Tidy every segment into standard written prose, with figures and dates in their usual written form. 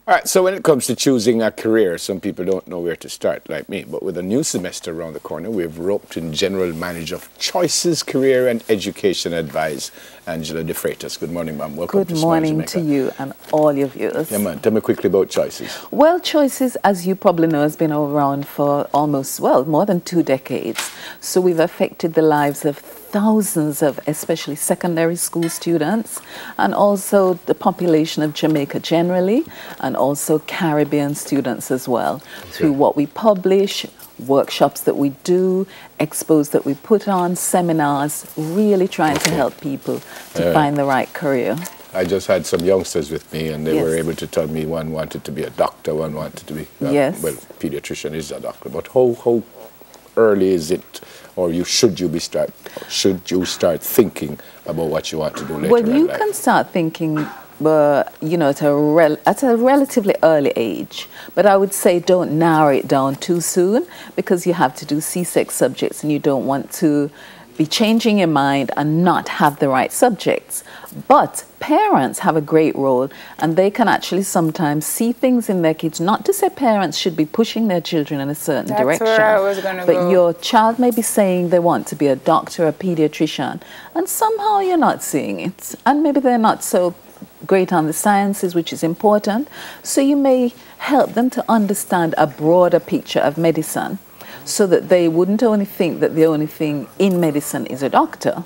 All right, so when it comes to choosing a career, some people don't know where to start, like me. But with a new semester around the corner, we've roped in General Manager of Choices, Career and Education Advice, Angela De Freitas. Good morning, ma'am. Welcome to Smile Jamaica. Good morning to you and all your viewers. Yeah, man. Tell me quickly about Choices. Well, Choices, as you probably know, has been around for almost, well, more than 2 decades. So we've affected the lives of thousands of especially secondary school students and also the population of Jamaica generally and also Caribbean students as well through what we publish, workshops that we do, expos that we put on, seminars, really trying to help people to find the right career. I just had some youngsters with me and they were able to tell me one wanted to be a doctor, one wanted to be, well, pediatrician is a doctor, but how early is it, or should you start thinking about what you want to do later? Well, you can start thinking, you know, at a relatively early age. But I would say don't narrow it down too soon because you have to do C-sex subjects and you don't want to be changing your mind and not have the right subjects. But parents have a great role and they can actually sometimes see things in their kids. Not to say parents should be pushing their children in a certain direction. That's where I was going to go. But your child may be saying they want to be a doctor, a pediatrician, and somehow you're not seeing it. And maybe they're not so great on the sciences, which is important. So you may help them to understand a broader picture of medicine so that they wouldn't only think that the only thing in medicine is a doctor.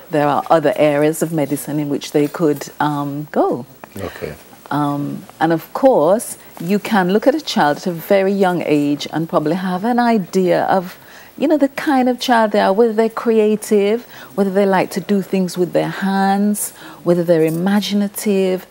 There are other areas of medicine in which they could go. Okay. And of course, you can look at a child at a very young age and probably have an idea of, you know, the kind of child they are, whether they're creative, whether they like to do things with their hands, whether they're imaginative,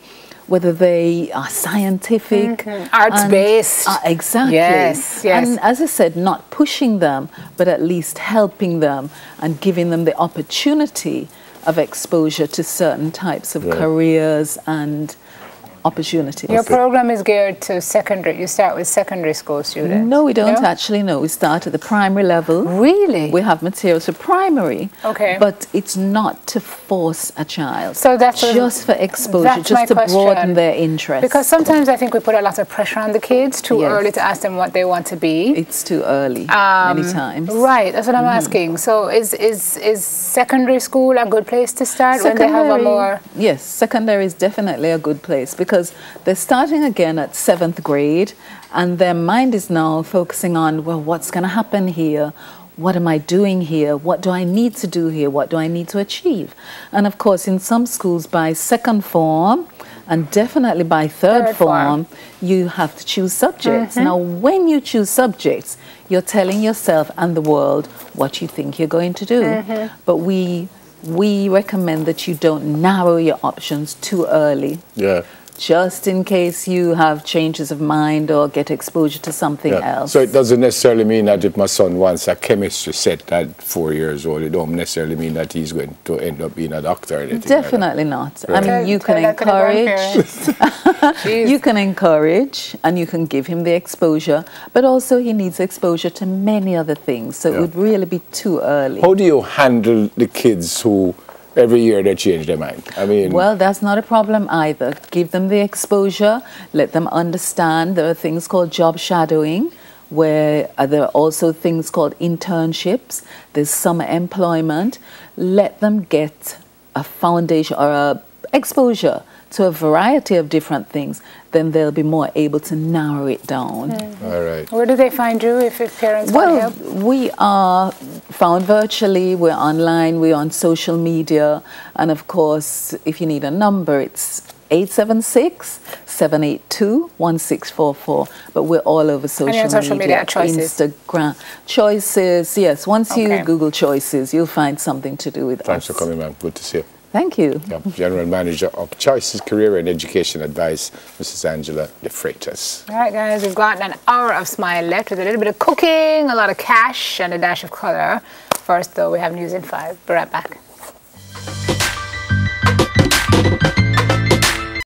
whether they are scientific. Arts-based. Exactly. Yes, yes. And as I said, not pushing them, but at least helping them and giving them the opportunity of exposure to certain types of careers and opportunities. Your program is geared to secondary. You start with secondary school students. No, we don't actually. No, we start at the primary level. Really? We have materials for primary. Okay. But it's not to force a child. So that's just for exposure, just to broaden their interest. Because sometimes I think we put a lot of pressure on the kids too early to ask them what they want to be. It's too early many times. Right. That's what I'm asking. So is secondary school a good place to start when they have a more? Yes, secondary is definitely a good place because they're starting again at 7th grade and their mind is now focusing on, well, what's going to happen here? What am I doing here? What do I need to do here? What do I need to achieve? And of course, in some schools by 2nd form and definitely by 3rd form, you have to choose subjects. Now, when you choose subjects, you're telling yourself and the world what you think you're going to do. But we recommend that you don't narrow your options too early. Yeah. Just in case you have changes of mind or get exposure to something else. So it doesn't necessarily mean that if my son wants a chemistry set at 4 years old, it don't necessarily mean that he's going to end up being a doctor or anything. Definitely not. Right. I mean, you can encourage, you can encourage and you can give him the exposure, but also he needs exposure to many other things. So it would really be too early. How do you handle the kids who every year they change their mind? I mean, well, that's not a problem either. Give them the exposure, let them understand. There are things called job shadowing, where there are also things called internships. There's summer employment. Let them get a foundation or a exposure to a variety of different things, then they'll be more able to narrow it down. All right. Where do they find you if parents want help? We are found virtually, we're online, we're on social media, and of course, if you need a number, it's 876-782-1644. But we're all over social media, Choices. Instagram, Choices, yes. Once you Google Choices, you'll find something to do with us. Thanks for coming, ma'am. Good to see you. Thank you. General Manager of Choices, Career and Education Advice, Mrs. Angela De Freitas. All right, guys, we've got an hour of Smile left with a little bit of cooking, a lot of cash, and a dash of color. First, though, we have news in 5. Be right back.